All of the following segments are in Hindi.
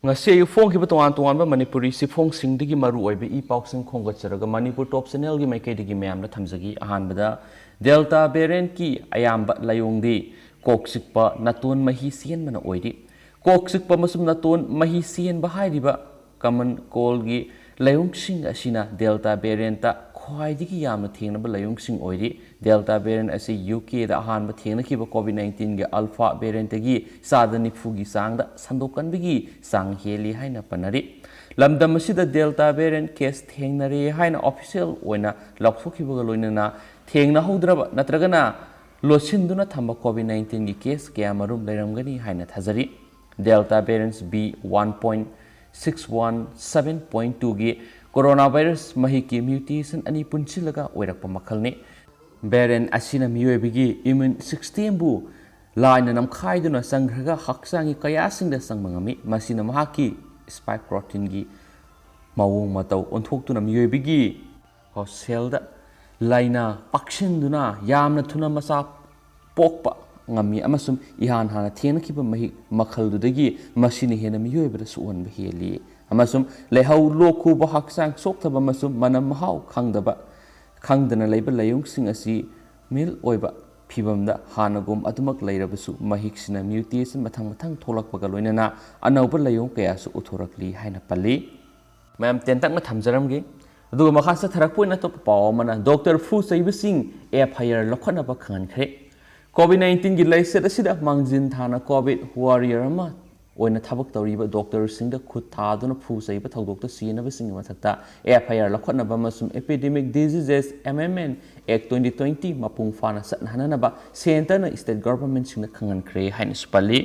ngasi ayu phong ki batuan tuan ba manipuri si phong sing digi maru oi be I pauk sing khonga charaga manipur top channel gi mai kai digi myam na thamjagi ahan bada delta variant ki ayam ba layong di kok sikpa natun mahi sien mana oi di kok sikpa masum natun mahi sien ba hai di ba common cold gi layong sing asina delta variant ta khwai digi yam na thengna ba layong sing oi di delta variant asi UK da ahan ba thengna ki ba covid 19 ge alpha variant gi sadani phugi sang da sandokan bigi sang heli haina panari lamdam asida delta variant case thengnari haina official oina lakhokhi ba loinana thengna hodraba natragana losinduna thamba covid 19 gi case kya marum leiramgani haina thajari delta variants B1.617.2 gi coronavirus mahi ki mutation ani punchilaga oirakpa makhalni variant asina miyoibigi immune system bu laina namkhaiduna sanghraga haksangi kayasingda sangmangami masina mahaki spike protein gi mawung matau onthoktu miyoibigi celda laina pakshinduna yamna thuna masa pokpa ngami amasum ihan hana thena kiba mahi makhaludagi masini hena miyoibra suwan baheli amasum lehau lokhu ba haksang sokthaba masum manam mahau khangdana leiba layung sing asi mil oiba phibamda hanagum adumak leirabasu mahiksina mutation mathang tholakpaga loinana anauba layung kayasu uthorakli haina pali mam tentak na thamjaramgi aduga makhasa tharakpoina to pawmana dr fu saibasing FIR lokhana ba khangan khre covid 19 gi laiset asida mangjin thana covid warrior ama oina thabak tawriba doctor singda khut thaduna phu saiba thodokta sinaba sing mathakta FIR lokhana ba masum epidemic diseases MMN Act 2020 mapung fana satnana ba center na state government singna khangan khre hain spali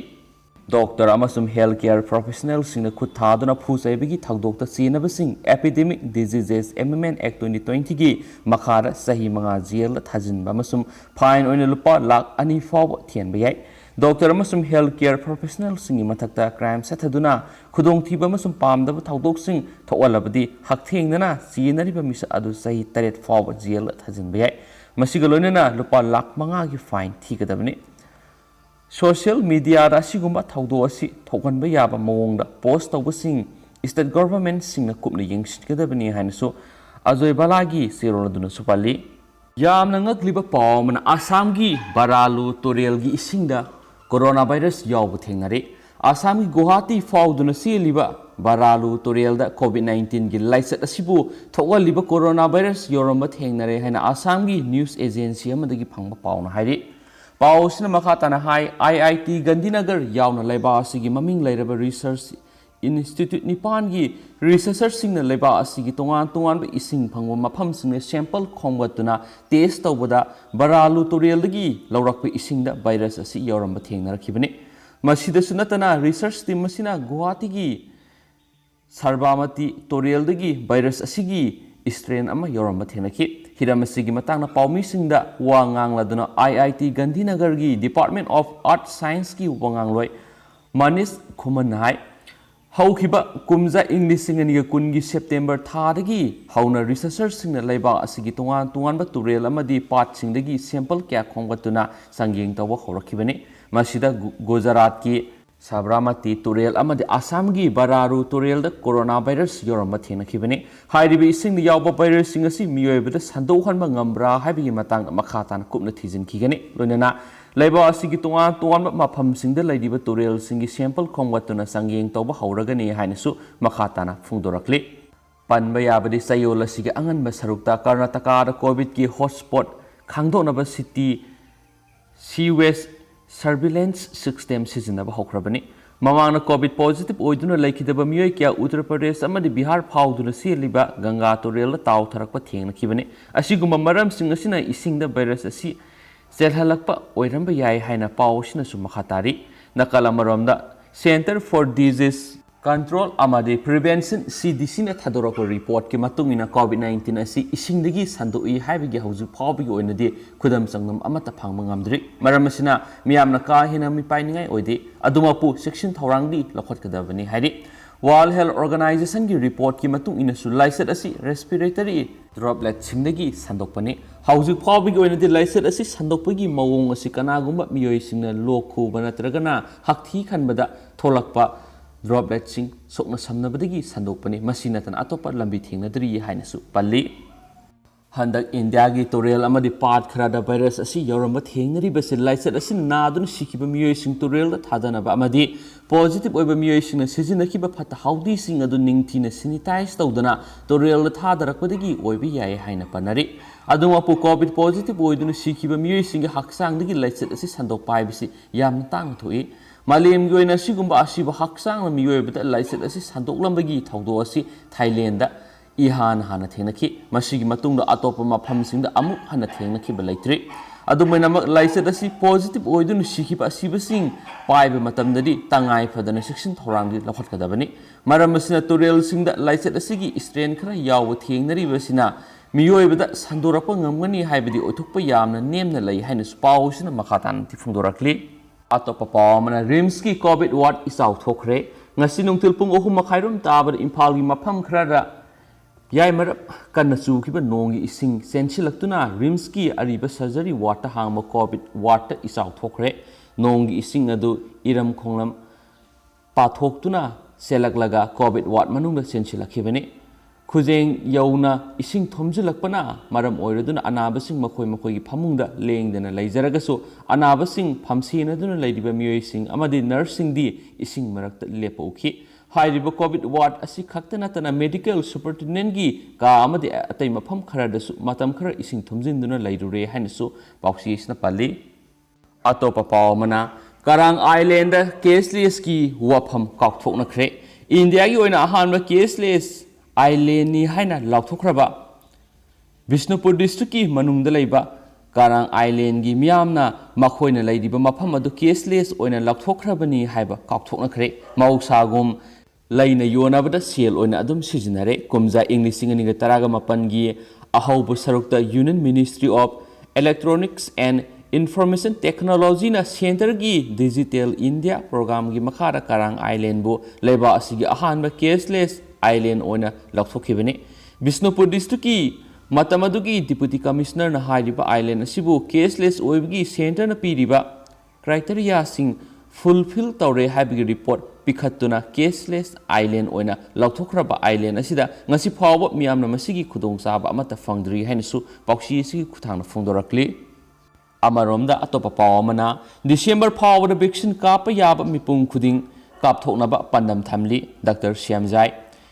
doctor amasum healthcare professionals singna khut thaduna phu saibagi thodokta sinaba sing epidemic diseases MMN Act 2020 gi makhara sahi manga jail thajin ba masum fine oina lupa lakh ani fawa thian ba yai doctor amasum healthcare professionals singi mathakta crime sathaduna khudong thiba amasum pamdaba thodok sing thowalabadi hakthengna sinariba misa adu sahi taret fawa jail thajin ba yai masiga loinana lupa lakh manga gi fine thigadabani social media da sigumba thawdo asi thoganba yaba mawongda post tawbasing state government singna kupna yengsidgadabani hainasu ajoi balagi seronaduna supali yamna ngagliba pawmana assam gi baralu torel gi isingda coronavirus yawbu thengnare assam gi guwahati fawduna seliba baralu torel da covid 19 gi laisat asibu thogaliba coronavirus yoramba thengnare haina assam gi news agency amadagi phangba pawna hairi पाउसना मखाताना हाई IIT गांधीनगर यावना लेबा असिगी ममिंग लेरबा रिसर्च इंस्टीट्यूट निपान की रिसर्चर्स सिंगना लेबा असिगी तोंगान बे इसिंग फंगो मफम सिंगने सैंपल खोंगतुना टेस्ट तौबदा बरालु तोरियलदगी लौरकपे इसिंगदा वायरस असि यौरंबा थेंगनरखिबने मसिदसु नतना रिसर्च टीम मसिना गुवाहाटी की सर्बामती तोरियलदगी virus असिगी strain ama yoramba thenaki hiramasi gi matangna paumi singda wangangladu IIT Gandhinagar gi Department of Art Science ki wangangloi Manish Khumanhai haukiba kumja English singani kungi September thadagi hauna researchers singna leiba asigi tungan ba turel amadi part singdagi sample kya khongbatuna sangyeng tawa horakibani masida Gujarat ki Sabramati Turel amadi Assam gi Bararu Turel da coronavirus yoramba thenakibani hairibi ising di yawba virus sing asi miyoibada sandohanba ngambra haibi matang makhatan kupna thijin khigani loinana leiba asigi tungan mafam singda leidiba Turel singi sample khongwatuna sangyeng tawba hauragani hainasu makhatana phungdorakli panba yabadi sayola sigi anganba sarukta Karnataka da covid ki hotspot khangdonaba city West surveillance system sizinaba hokrabani mamangna covid positive oiduna laikidaba miyoi kya Uttar Pradesh amadi Bihar phawduna seliba Ganga torel taw tharakpa thengna kibani asiguma maram singasina isingda virus asi selhalakpa oiramba yai haina pawsina su makhatari nakala maramda Center for Disease Control amadi Prevention CDC na thadorako report ki matungina COVID-19 asi isingdagi sandoi haibigi hauju phawbigi oinadi khudam sangnam amata phangma ngamdri maramasina miyamna ka hina mi painingai oidi adumapu section thorangdi lokhotkadabani hairi World Health Organization ki report ki matungina su laiset asi respiratory droplet singdagi sandokpani hauju phawbigi oinadi laiset asi sandokpagi mawong asi kanagumba miyoi singna lokhu banatragana hakthi khanbada tholakpa ड्रॉपलेट्सिंग सोक्ना समनबदगी संदोकपने मसी नतन अतोप लंबी थेंगनद्री हाइनसु पल्ली हंदक इंडिया की तुरेल अमदी पाट खरादा वायरस असी यौरम थेंगनरिबसे लाइसेट असी नादुन सिखिबा मियोइसिंग तुरेल थादनबा अमदी पॉजिटिव ओइबा मियोइसिंग सिजिनखिबा फत हाउदीसिंग अदु निंगथिना सैनिटाइज तौदना तुरेल थादरकपदगी ओइबि याय हाइना पनरि अदुमपु कोविड पॉजिटिव ओइदुन सिखिबा मियोइसिंग हक्सांगदगी लाइसेट असी संदोक पाइबिसि याम तांग थोइ मालेमगी ओइना सिगुंबा असिबा हक्सांग मियोइबदा लाइसेट असी संदोकलंबगी थौदो असी थाईलैंड इहान हाना थेंगनखि मसिगी मतुंगदा अतोप मफमसिंगदा अमुक हाना थेंगनखिबा लैत्रि अदुमैनमक लाइसेट असी पॉजिटिव ओइदुन सिखिबा असिबसिंग पाइबा मतमददि तंगाई फदना सेक्शन थौरांगदि लखटकदबनि मरमसिना तुरेलसिंगदा लाइसेट असिगी स्ट्रेन खरा याव थेंगनरिबसिना मियोइबदा संदोरप ngमगनि हाइबदि ओथुकपा यामना नेमना लै हाइनसु पाउसिना मखातान तिफुंदोरक्लि अतोप पावमना रिम्स की कोविड वार्ड इसाउ थोखरे ngasi nungtil pung 3 makhairum tabar imphal gi mafam khrada याय मरब कन्न चूखिब नोंगी इसिंग सेंसिलक्तुना रिम्स की अरिबा सर्जरी वार्ड हांग कोविड वार्ड इसाउ थोखरे नोंगी इसिंग अदु इरम खोंगलम पाथोक्तुना सेलकलगा कोविड वार्ड मनुंग सेंसिलखिबने खुजेंग यौना इसिंग थोमजिलकपना मरम ओइरदुना अनाबसिंग मखोय मखोयगी फमुंगदा लेंगदना लैजरगसो अनाबसिंग फमसेनदुना लैदिबा मियोइसिंग अमदि नर्सिंगदी इसिंग मरक्ता लेपौखि हाइरिबा कोविड वार्ड असी खक्तनतना मेडिकल सुपरिटेंडेंट की का अमदि अतै मफम खरदसु मतम खर इसिंग थुमजिंदुना लैरुरे हाइनसु पाउसिसना पल्ली अतोप पावमना करांग आइलैंड केसलेस की वफम काउथोकनख्रे इंडिया की ओइना अहानबा केसलेस आइलैंड नि हाइना लाउथोखरबा बिष्णुपुर डिस्ट्रिक्ट की मनुंगदा लैबा करांग आइलैंड की मियामना मखोइना लैदिबा मफम अदु केसलेस ओइना लाउथोखरबनी हाइबा काउथोकनख्रे मौसागुम लैना योनाबदा सेल ओइना अदुम सिजिनरे कुमजा इंग्लिश सिंगनिगा तरागा मपनगी अहौब सरुक्ता union ministry of electronics and information technology ना सेंटर की डिजिटल इंडिया प्रोग्राम की मखारा करांग आइलैंड बो लेबा असिगी अहानबा केसलेस आइलैंड ओइना लौथोखिबने बिष्णुपुर डिस्ट्रिक्ट की मतमदुगी डिप्यूटी कमिश्नर ना हाइरिबा आइलैंड असिबु केसलेस ओइबगी सेंटर ना पीरिबा क्राइटेरिया सिंग फुलफिल तौरे हाइबगी रिपोर्ट पिखत्तुना केसलेस आइलैंड ओइना लौथोखरबा आइलैंड असिदा ngasi फावब मियामना मसिगी खुदोंचाबा अमता फंगद्री हाइनसु पाउसी सिगी खुथांगना फोंदोरक्ली अमरोमदा अतोप पावमना डिसेंबर फावबदा वैक्सीन काप याबा मिपुंग खुदिंग कापथोकनबा पंदम थमली doctor Shyamjai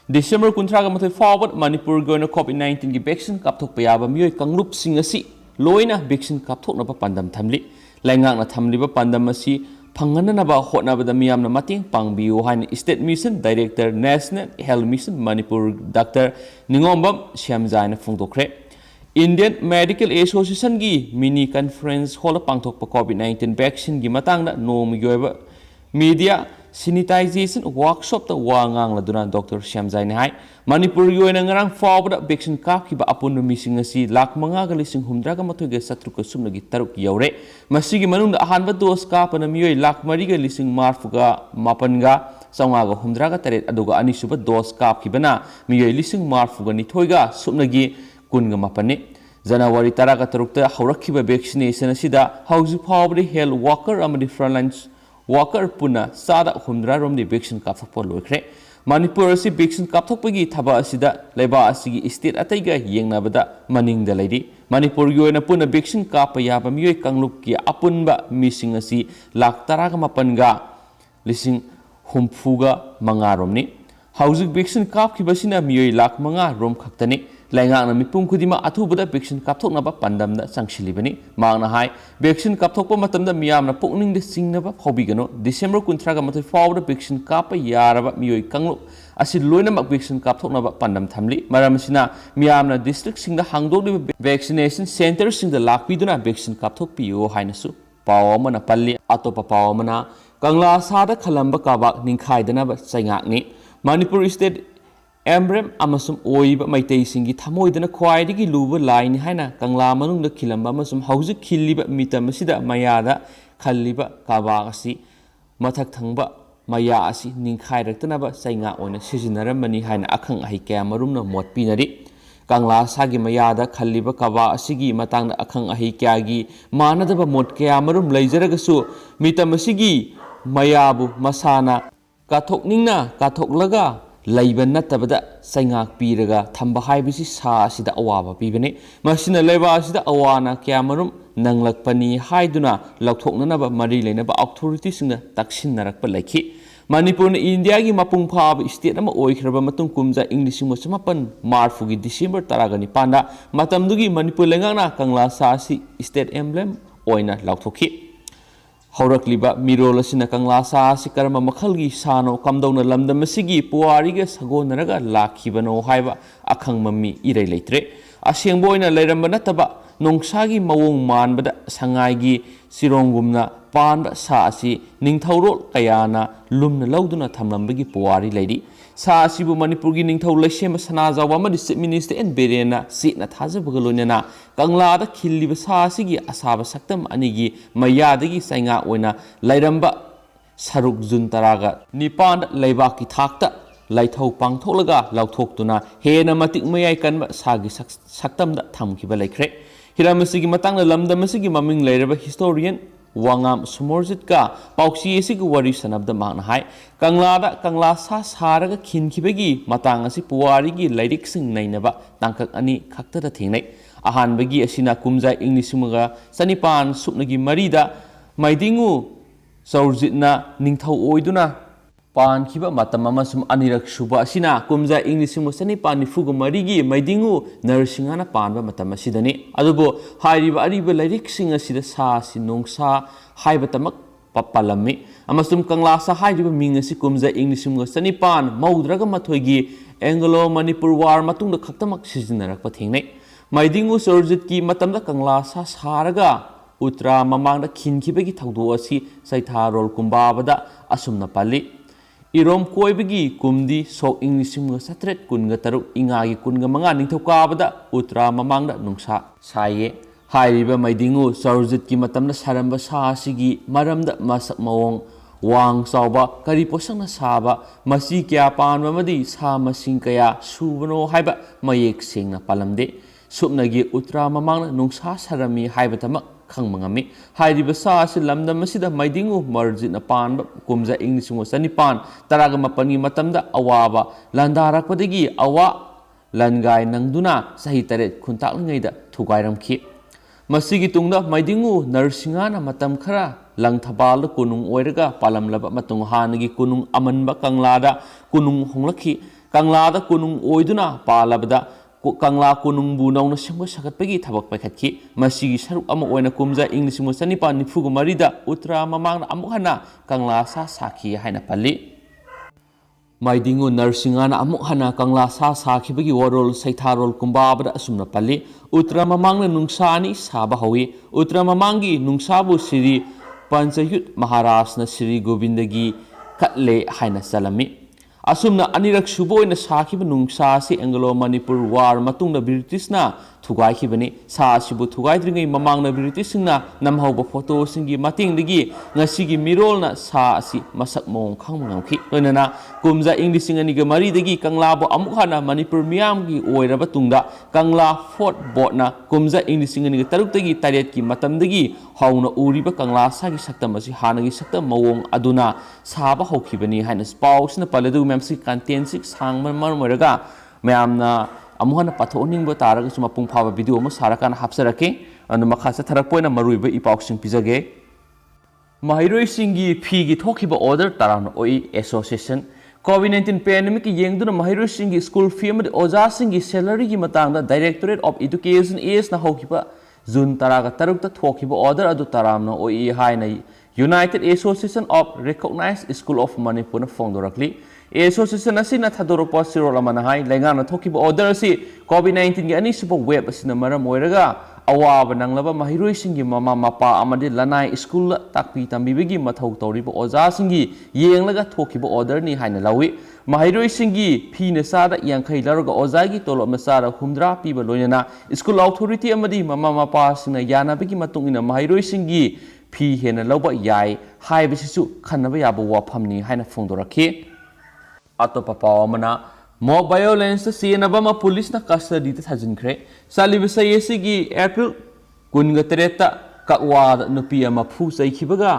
December 19 फावबद Manipur gonna कोविड-19 की वैक्सीन कापथोकपा याबा मियोय कंगलुप सिंग असि लोइना वैक्सीन कापथोकनबा पंदम थमली लैंगांगना थमलिबा पंदम असि फंगननबा होटनबदा मियामना मतेंग पांगबियो हाइन state mission director national health mission Manipur doctor Ningombam श्यामजायना फोंदोखरे इंडियन मेडिकल एसोसिएशन की मिनी कॉन्फ्रेंस हॉल पांथोकपा कोविड-19 वैक्सीन की मतंगदा नोमगी ओइबा मीडिया सैनिटाइजेशन वर्कशॉप ता वांगांगलदुना डॉक्टर श्यामजाय ने हाय मणिपुर की ओइना ngarang फावबदा वैक्सीन कापखिबा अपुन मिसिंग असि लाख 5,53,7 सत्रुक सुमनगी तरुक यौरे मसिगी मनुंग अहानबा डोज कापना मियोय लाख 4,40,मापनगा चौंगागा 1,3 अदुगा अनिसुबा डोज कापखिबना मियोय 1,40,निथोयगा सुमनगी 10 जनवरी 13 हौरखिबा वैक्सीनेशन असिदा हौजिक फावबदि हेल्थ वर्कर अमदि फ्रंटलाइन वर्कर पुना सादा 100 रोमदि वैक्सीन कापथोकपा लोइख्रे मणिपुर असि वैक्सीन कापथोकपगी थबा असिदा लेबा असिगी स्टेट अतैगा येंगनाबदा मनिंगदा लैदि मणिपुर की ओइना पुना वैक्सीन कापा याबा मियोय कांगलुप की अपुनबा मिसिंग असि लाख 18,9 लिसिंग हुमफुगा मंगा रोमनि हौजिक वैक्सीन कापखिबसिना मियोय लाख 5 रोम खक्तनि लैंगांगना मिपुंग खुदिमा अथुबदा वैक्सीन कापथोकनबा पंदमदा संगसिलिबनि मांगना हाय वैक्सीन कापथोकपा मतमदा मियामना पुकनिंग दे सिंगनबा फावबिगनो डिसेंबर 19 फावबदा वैक्सीन कापा यारबा मियोय कांगलु असि लोइनमक वैक्सीन कापथोकनबा पंदम थमली मरमसिना मियामना डिस्ट्रिक्ट सिंगदा हांगदोकलिबा वैक्सीनेशन सेंटर सिंगदा लाकपिदुना वैक्सीन कापथोकपियो हाइनसु पावमना पल्ली अतोपा पावमना कंगला सादा खलंबा काबाक निंखाइदनबा चैंगाकनि मणिपुर स्टेट एम्ब्रेम अमसुम ओइबा मैतै सिंगी थमोइदना ख्वाइदगी लुबा लाइन हाइना कंगला मनुंगदा खिलंबा अमसुम हौजिक खिलिबा मितमसिदा मयादा खल्लिबा काबाक असि मथक थंबा मया असि निंखाइरक्तनबा चैंगा ओइना सिजिनरमनि हाइना अखंग अहि कया मरुमना मोट पिनरि कंगला सागी मयादा खल्लिबा काबा असिगी मतंगदा अखंग अहि कयागी मानदबा मोट कया मरुम लैजरगसु मितमसिगी मयाबु मसाना काथोकनिंगना काथोकलगा लैबा नत्तबदा सैंगाक पीरगा थंबा हाइबिसि सा असिदा अवाबा पीबने मसिना लैबा असिदा अवाना क्यामरुम नंगलकपनी हाइदुना लौथोकननबा मरी लेनबा अथॉरिटी सिंगना तक्सिनरकपा लैखि मणिपुर इंडिया की मपुंग फाब स्टेट अमा ओइखरबा मतुंग कुमजा इंग 1954 मार्फुगी डिसेंबर 19 मतमदुगी मणिपुर लेंगाना कंगला सासी स्टेट एम्ब्लेम ओइना लौथोखि हौरक्लिबा मिरोल असिना कंगला सासी करम मखलगी सानो कमदौना लमदम असिगी पुवारीगे सगोनरगा लाखिबनो हाइबा अखंग मम्मी इरै लेत्रे असेंबो ओइना लैरंबा नतबा नोंसागी मवोंग मानबदा संगाईगी सिरोंगुमना पानबा सा असि निंगथौरोल कयाना लुमना लौदुना थमलंबगी पुवारी लैरी सा असिबु मणिपुरगी निंगथौ लैसेम सनाजावा अमदि चीफ मिनिस्टर एन बेरेना सीना थाजबगा लोइनना कंगलादा खिल्लिबा सा असिगी असाबा सक्तम अनिगी मयादगी सैंगा ओइना लैरंबा सरुक जुन तरागा निपान लैबाकी थाक्ता लाइथौ पांथोलगा लौथोक्तुना हेना मतिक मयाय कनबा सागी सक्तमदा थमखिबा लैख्रे हिरामसिगी मतंगना लमदमसिगी ममिंग लैरबा हिस्टोरियन वांगाम सुमोरजित का पाउसी एसिगी वरी सनबदा मांगना हाय कंगलादा कंगला सा सारगा खिनखिबगी मतंग असि पुवारीगी लाइरिकसिंग नैनबा तांकक अनि खक्तदा थेंगनै अहानबगी असिना कुमजा इंग्लिशमुगा सनिपान सुपनगी मरीदा माइदिंगु सौरजितना निंगथौ ओइदुना पानखिबा मतम अमसुम अनिरक सुबा असिना कुमजा इंग्लिशमु सनिपान निफुगु मरीगी माइदिंगु नरसिंगाना पानबा मतम असिदनि अदुबो हाइरिबा अरिबा लाइरिकसिंग असिदा सासि नोंसा हाइबतमक पप्पालम्मि अमसुम कंगला सा हाइरिबा मिंग असि कुमजा इंग्लिशमु सनिपान मौद्रगा मथोइगी एंग्लो मणिपुर वार मतुंग खक्तमक सिजनरक थेंगनै माइदिंगु सौरजित की मतमदा कंगला सा सारगा उत्तरा ममांगदा खिनखिबगी थौदो असि सैथारोल कुंबाबदा असुमना पाली इरोम कोइबगी कुमदी सोक इंग्लिशमु सत्रेट कुनगा तरुक इंगागी कुनगा मंगा निंथौकाबदा उत्तरा ममांगदा नुंसा साये हाइरिबा माइदिंगु सौरजित की मतमदा सारंबा सासिगी मरमदा मसक मवोंग वांग चावबा करी पोसंगना साबा मसी क्या पानबमदी सा मसिंग कया सुबनो हाइबा मयेक सेंगना पालमदे सुपनगी उत्तरा ममांगना नुंसा सारमी हाइबतमक खंगमंगमी हाइरिबा सासि लमदम असिदा माइदिंगु मर्जिना पानबा कुमजा इंग्लिशमु सनिपान तरागा मपनगी मतमदा अवाबा लंदारकपदगी अवा लनगाय नंगदुना सही तरेत खुंताकलिङैदा थुगाइरमखि मसिगी तुंगदा माइदिंगु नरसिंगाना मतम खरा लंगथबाल कुनुंग ओइरगा पालमलबा मतुंग हानगी कुनुंग अमनबा कंगलादा कुनुंग होंगलखि कंगलादा कुनुंग ओइदुना पालबदा कंगला कुनुंगबु नौना सेंबा सगतपगी थबक पैखतखि मसिगी सरुक अमा ओइना कुमजा इंग्लिशमु सनिपान निफुगु मरीदा उत्तरा ममांगना अमुक हना कंगला सा साखि हाइना पल्ली माइदिंगु नरसिंगाना अमुक हना कंगला सा साखिबगी वरोल सैथारोल कुंबाबदा असुमना पल्ली उत्तरा ममांगना नुंसानी साबा हौई उत्तरा ममांगी नुंसाबु श्री पंचयुत महाराजना श्री गोविंदगी कटले हाइना चलमी असुमना अनिरक सुबोइना साखिब नुंसासी एंग्लो मणिपुर वार मतुंगना ब्रिटिशना थुगाइखिबनी सासिबु थुगाइद्रिङै ममांगना ब्रिटिशसिंगना नमहौबा फोटोसिंगी मतेंगदगी ngasiगी मिरोलना सासि मसक मोंग खंगमंगखि लोइनना कुमजा इंग्लिशिंग अनिगा मरीदगी कंगलाबो अमुक हाना मणिपुर मियामगी ओइरबा तुंगदा कंगला फोर्ट बोर्डना कुमजा इंग्लिशिंग अनिगा तरुक्तगी तारेतकी मतमदगी हौना उरिबा कंगला सागी सक्तम असि हानगी सक्तम मवोंग अदुना साबा हौखिबनी हाइना पाउसना पलदु मैमसी कंटेंट सांगमन मरमरगा मैमना अमुहना पाथोनिंग तारग मपुंग फाब वीडियो सारकान हापसरके मखा चथरपोइना मरुइब इपाउसिंग पिजगे महिरोइसिंगी फीगी थोखिबा ऑर्डर तरान ओई एसोसिएशन कोविड-19 पैंडेमिक की येंगदुना महिरोइसिंगी स्कूल फी अमदि ओजासिंगी सैलरी की मतंगदा डायरेक्टोरेट ऑफ एजुकेशन एस ना होखिबा जून तरागा तरुकता थोखिबा ऑर्डर अदु तरामना ओई हाइना united association of recognised school of Manipur फोंदोरकली एसोसिएशन असिना थादोरपा सिरोल अमना हाई लैंगाना थोखिबा ऑर्डर असि कोविड-19 की अनिसुबा वेब असिना मरम ओइरगा अवाब नंगलबा महिरोइसिंगी ममा मपा अमदि लनाई स्कूल ताकपी तंबीबगी मथौ तौरिबा ओजासिंगी येंगलगा थोखिबा ऑर्डर नि हाइना लवी महिरोइसिंगी फीना सादा यांखै लरगा ओजागी तोलो मसारा हुमद्रा पीबा लोइना स्कूल अथॉरिटी अमदि ममा मपा सिना यानाबगी मतुंगिना महिरोइसिंगी फी हेना लौबा याय हाइबसिसु खन्नबा याबा वाफमनि हाइना फोंदोरखि अतोपा पावमना मोब वायोलेंस सेनबमा पुलिसना कस्टडी थाजिनख्रे सालिबसयेसिगी एप्रिल 23 ककवाद नुपी अमा फू चैखिबगा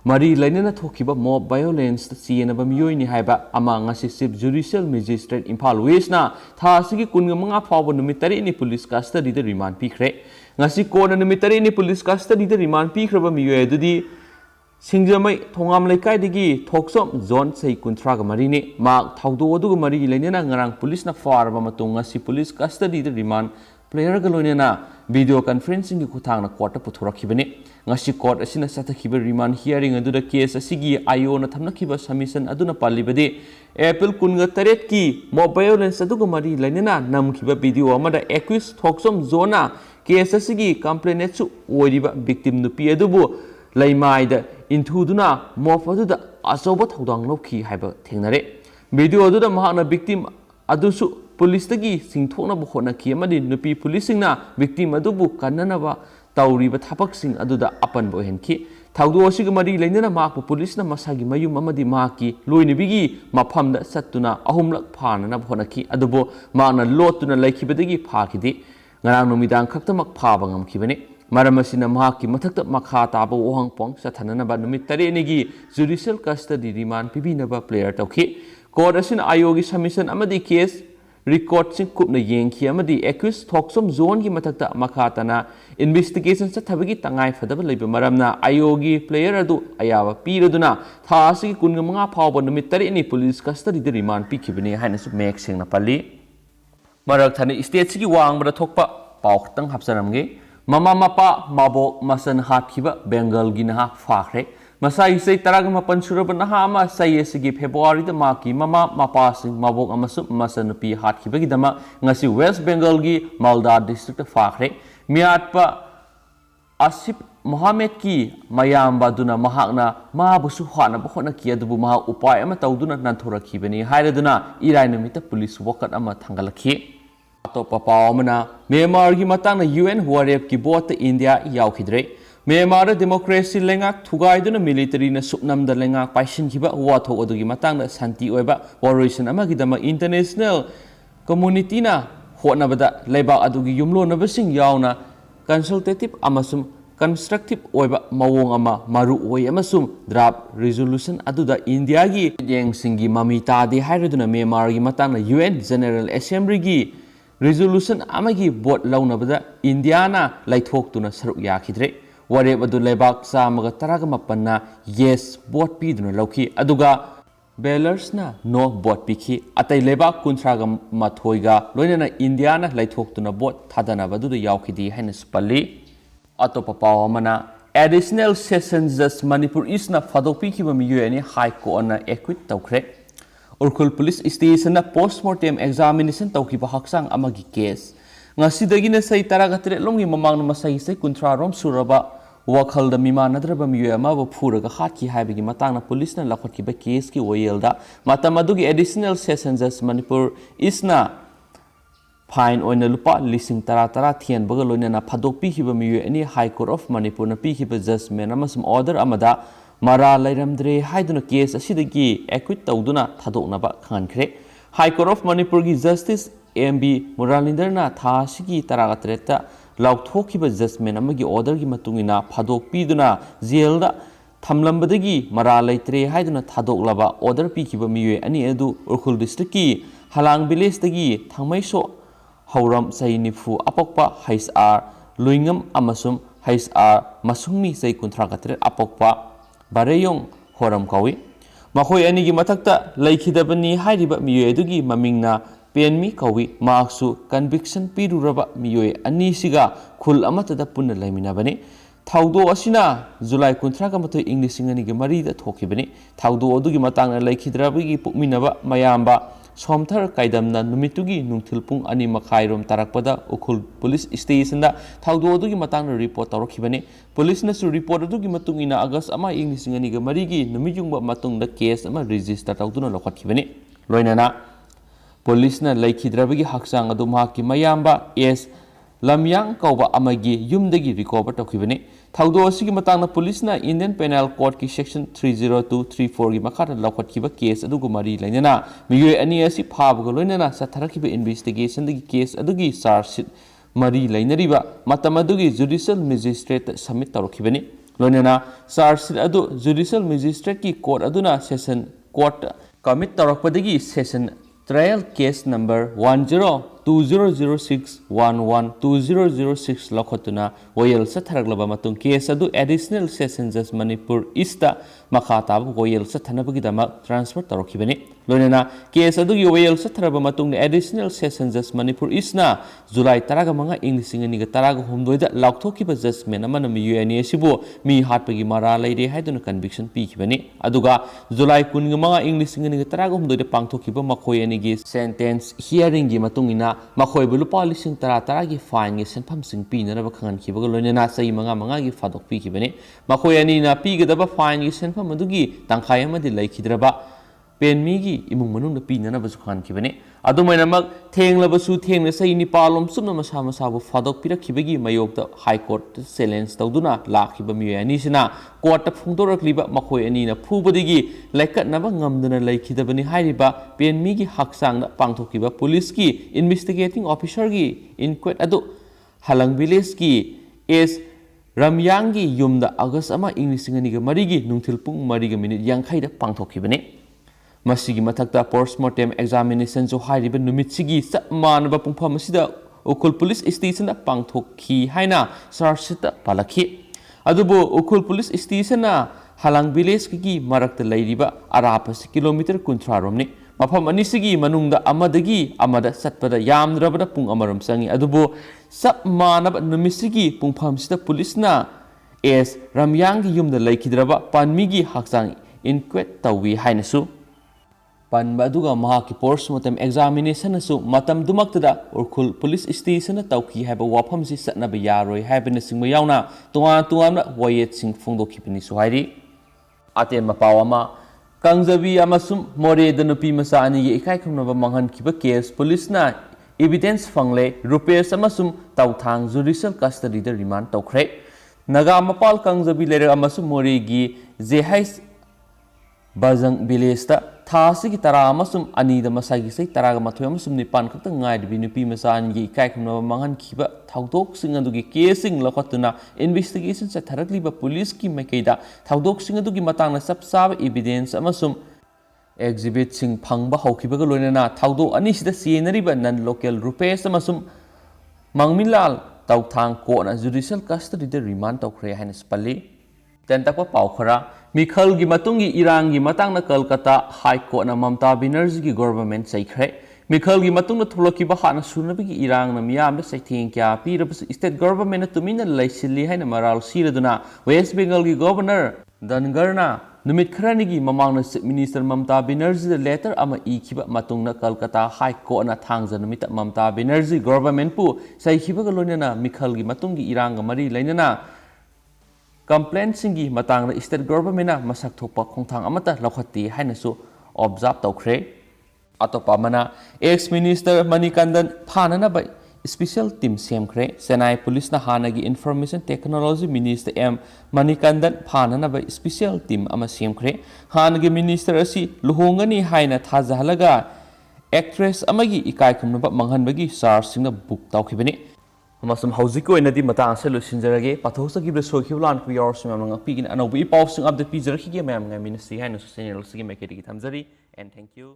ꯃꯔꯤ ꯂꯩꯅꯅ ꯊꯣꯛꯈꯤꯕ ꯃꯣꯕ ꯚꯥꯏꯑꯣꯂꯦꯟꯁꯇ ꯆꯦꯟꯅꯕ ꯃꯤꯑꯣꯏꯅꯤ ꯍꯥꯏꯕ ꯑꯃ ꯉꯁꯤ ꯆꯤꯐ ꯖꯨꯗꯤꯁꯤꯌꯦꯜ ꯃꯦꯖꯤꯁꯇ꯭ꯔꯦꯠ ꯏꯝꯐꯥꯜ ꯋꯦꯁꯅ ꯊꯥ ꯑꯁꯤꯒꯤ 25 ꯐꯥꯎꯕ ꯅꯨꯃꯤꯠ 9ꯅꯤ ꯄꯨꯂꯤꯁ ꯀꯁꯇꯗꯤꯗ ꯔꯤꯃꯥꯟ ꯄꯤꯈ꯭ꯔꯦ ꯉꯁꯤ ꯀꯣꯟꯅ ꯅꯨꯃꯤꯠ 9ꯅꯤ ꯄꯨꯂꯤꯁ ꯀꯁꯇꯗꯤꯗ ꯔꯤꯃꯥꯟ ꯄꯤꯈ꯭ꯔꯕ ꯃꯤꯑꯣꯏ ꯑꯗꯨꯗꯤ ꯁꯤꯡꯖꯃꯩ ꯊꯣꯉꯥꯝ ꯂꯩꯀꯥꯏꯗꯒꯤ ꯊꯣꯛꯁꯣꯝ ꯖꯣꯟ ꯆꯍꯤ 34ꯅꯤ ꯃꯍꯥꯛ ꯊꯧꯗꯣꯛ ꯑꯗꯨꯒ ꯃꯔꯤ ꯂꯩꯅꯅ ꯉꯔꯥꯡ ꯄꯨꯂꯤꯁꯅ ꯐꯥꯔꯕ ꯃꯇꯨꯡ ꯉꯁꯤ ꯄꯨꯂꯤꯁ ꯀꯁꯇꯗꯤꯗ ꯔꯤꯃꯥꯟ प्लेयर लोनना वीडियो कॉन्फ्रेंसिंग खुथांग कोर्ट पुथोरखिबने ngasi court asina sathakhiba remand hearing aduda case asigi ayo na thamnakhiba submission aduna palibade April 18 ki mob violence aduga mari lainana namkhiba video amada accused thoksom zona case asigi complainant su oiriba victim nupi adubu laimaida inthuduna mob aduda asoba thodang lokhi haiba thengnare video aduda mahana victim adusu police tagi singthokna bu khona ki amadi nupi policing na victim adubu kannanaba तौरीब थापकसिंग अदुदा अपन बोहेनखि थाउदो असिग मरी लेनना माक पुलिस ना मसागी मयुम अमदी माकी लोइनबिगी मफमदा सत्तुना अहुमलक फानना भोनखि अदुबो माना लोतुना लैखिबदगी फाखिदि ngara nomidan khaktamak phaba ngamkhibani maramasina mahaki mathakta makha taba ohangpong sathanana ba numit tare negi judicial custody remand pibinaba player tawkhi court asina ayogi submission amadi case record sing kupna yengki amadi accused thoksom zone gi mathakta makhatana investigation sa thabagi tangai fadaba leiba maramna ayogi player adu ayawa piraduna thasi gi kungamanga phawba numit tare ni police custody de remand pikhibini haina su mek singna pali marak thani state sigi wangbara thokpa paw khitang hapsaramge mama mapa mabok masan hatkiba bengal gi na fakhre masai sei taraga mapan suraba na ama sai sigi february da maki mama mapa sing mabok amasu masan pi hatkiba gi dama ngasi west bengal gi malda district fakhre miatpa asip mohammed ki mayamba duna mahakna mabusu hana bkhona ki adubu maha upay ama tawduna nanthurakhibani hairaduna irai numita police wakat ama thangalakhi atopa pawamana Myanmar gi matangna UN warep ki bot India yaukhidre Myanmar democracy lengak thugaiduna military na supnamda lengak paisin khiba wathok adugi matangna santi oiba operation ama gi dama international community na hotnabada leiba adugi yumlo nabasing yauna consultative amasum constructive oiba mawong ama maru oi amasum draft resolution aduda India gi yeng singi mamita de hairaduna Myanmar gi matangna UN General Assembly gi resolution amagi vote launabada India na laithok tuna saruk yakhidre warep adu lebak samaga taraga mapanna yes vote piduna lauki aduga Belarus na no vote pikhi atai lebak kunthraga mathoiga loinana India na laithok tuna vote thadana badu yaukhidi haina spalli atopa pawamana additional session judge Manipur East na fadokpi khiba miyani high court na acquit tawkhre Urkhul police station na postmortem examination tawkiba haksang amagi case ngasidagi na sai taraga tre longi mamang na masai sai kunthra rom suraba wakhalda mimanadraba miyo ama bo phuraga khatki haibagi matang na police na lakhotkiba case ki oyelda matamadugi additional session judge Manipur isna fine oina lupa lising tara thian baga loina phadokpi hiba miyo ani high court of Manipur na pi hiba judgment amasum order amada mara lairamdre haiduna case asidagi acquit tawduna thadoknaba khankhre high court of Manipur gi justice MB Muralinder na tha sigi taraga treta laukthokhiba judgment amagi order gi matungina phadok piduna jail da thamlambadagi mara laitre haiduna thadoklaba order pikhiba miye ani edu Urkhul district ki halang village dagi thangmaiso hauram sai nifu apokpa HR luingam amasum HR masungmi sai kunthra gatre apokpa bareyong horam kawi makhoi ani gi mathakta laikhidabani hairiba miye edugi mamingna penmi kawi marksu conviction piruraba miye ani siga khul amatada punna laiminabani thaudo asina July 18 English ingani gi mari da thokibani thaudo odugi matangna laikhidrabagi pukminaba mayamba somthar kaidamna numitugi nungthilpung ani makhairom tarakpada Ukhul police station da thaudo odugi matangna report tawrakhibani police na su report odugi matungina August ama English ingani gi mari gi numijungba matungda case ama register tawduna lokhakhibani loinana police na laikhidrabagi haksang adu mahaki mayamba es lamyang kauba amagi yumdagi recover tawkhibani thaudo asigi matangna police na Indian Penal Code ki section 30234 gi makhata laukhatkiba case adugu mari lainana miyoy ani asi phabaga loinana satharakiba investigation dagi case adugi charge sheet mari lainariba matamadugi judicial magistrate submit tawrakhibani लोनना चार्जशीट अदु जुडिशियल मजिस्ट्रेट की कोर्ट अदुना सेशन कोर्ट कमिट तौरपदगी सेशन ट्रायल केस नंबर 102006112006 लखोतुना वोयल सथरगलबा मतुंग केस अदु एडिशनल सेशन जज मणिपुर ईस्ट मखा ताब वोयल सथनबगिदमा ट्रांसफर तौरखिबनि लोनना केस अदुगी वोयल सथरबा मतुंग एडिशनल सेशन जज मणिपुर ईस्टना जुलाई 15 ꯏꯪ 2019 लाउथोखिबा जजमेंट अमना मियुएनी सिबो मी हाटपगी मारा लेरे हाइदुना कन्विक्शन पीखिबनि अदुगा जुलाई 15 ꯏꯪ 2019 पांथोखिबा मखोयनीगी सेंटेंस हियरिंग गी मतुंगिना मखोयबु लुपा 10,000 गी फाइन गी सेनफमसिंग पीनरबा खंगनखिबगा लोनना सही 5 गी फादोक पीखिबनि मखोयनीना पीगदबा फाइन गी सेनफम अदुगी तंखाय अमदि लैखिद्रबा पेनमी की इमुंग मनुंग पीननबसु खानखिबनि अदुमैनमक थेंगलबसु थेंगन सही निपालोम सुमना मसा मसाबु फादोक पिरखिबगी मयोक्ता हाई कोर्ट चैलेंज तौदुना लाखिबा मियानीसिना कोर्ट फोंदोरखलिबा मखोय अनीना फुबदिगी लाइकटनबा ngamdana लैखिदबनि हाइरिबा पेनमी की हकसांगना पांथोखिबा पुलिस की इन्वेस्टिगेटिंग ऑफिसर की इनक्वेट अदु हलंग विलेज की एस रमयांग की युमदा अगस्त अमा ꯏꯪ 2003 की नुंथिल पुंग 3:50 पांथोखिबनि मसीगी मथक्ता पोस्टमार्टम एग्जामिनेशन जो हाइरिबा नुमितसिगी मानबा पुंफम असिदा उखुल पुलिस स्टेशन पांथोखी हाइना चार्जशीट पालखी अदुबो उखुल पुलिस स्टेशन हलांग विलेज की मरक्त लैरिबा अरापस किलोमीटर 30 रोमनी मफम अनिसिगी मनुंगदा अमदगी अमदा सत्पदा यामद्रबदा पुंग अमरम संगी अदुबो सब मानबा नुमितसिगी पुंफमसिदा पुलिसना एस रमयांग युमदा लैखिद्रबा पानमीगी हकसांग इनक्वेट तौवी हाइनसु पनबा अदुगा महाकी पोस्टमार्टम एग्जामिनेशन असु मतम दुमक्तदा उखुल पुलिस स्टेशन तौखी हाइबा वाफम सि सत्नबा यारोय हाइबन सिंगमा यावना तुआन वयेट सिंग फोंदोखिबनि सुहाइरि अतेन मपावमा कंजबी अमसुम मोरेद नुपी मसा अनि इकाय खमनबा मंगनखिबा केस पुलिसना एविडेंस फंगले रुपेश अमसुम तौथांग जुडिशियल कस्टडी द रिमांड तौखरे नगा मपाल कंजबी लेर अमसुम मोरेगी जेहाइस बजंग विलेज थासी तरा अनीद मसाई सही 13 निपान खत गायबी नुपी मचानी इकायखम मांगनखीब थौदोकसिंग अदुगी केसिंग लखतुना इन्वेस्टिगेशन चथरक्लिब पुलिस की मैकेदा थौदोकसिंग अदुगी मतांगना सब साब एविडेंस अमसुम एग्जिबिट सिंग फंगबा हौखिबगा लोइनना थौदो अनिसिदा सेनरिबा नन लोकल रुपेश अमसुम मंगमिलाल तौथांग कोना जुडिशियल कस्टडी द रिमांड तौखरे हाइना स्पल्ली तेंतकवा पाउखरा मिखल की मतुंगी इरांग की मतंग कलकत्ता हाई कोर्ट ममता बनर्जी की गवर्नमेंट सैख्रे मिखल की मतुंग थोलकीबा हाना सुनबगी इरांग मियाम सैथें क्या पीरबस स्टेट गवर्नमेंट तुमिना लैसिल्ली हाइना मराल सिरदुना वेस्ट बेंगल की गवर्नर धनगरना नुमित खरानिगी ममांग chief minister Mamata Banerjee letter अमा इखिबा मतुंग कलकत्ता हाई कोर्ट थांगजा नुमित ममता बनर्जी गवर्नमेंट पु सैखिबगा लोइनना मिखल की मतुंगी इरांग मरी लैनना कंप्लेंट सिंगी मतंग स्टेट गवर्नमेंट मसक थोप खोंथांग अमता लौखती हाइनसु ऑब्जर्व तौखरे अतोपा मना एक्स मिनिस्टर मणिकंदन फाननब स्पेशल टीम सेमख्रे चेन्नई पुलिस हानगी information technology minister M Manikandan फाननब स्पेशल टीम अमा सेमख्रे हानगी मिनिस्टर असि लुहोंगनी हाइना थाजहलगा एक्ट्रेस अमगी इकायखमनब मंगहनबगी चार्ज सिंग बुक तौखिबनी अमसम हौजिक ओइनदी मतंग से लुसिनजरगे पाथोसगिब सोखिबलान कुयारसम पीगिन अनौबी पाउसिंग अपडेट पीजरखिगे मैम मिनिस्ट्री हाइना चैनल सिगे मेकेटिगी थमजरी एंड थैंक यू।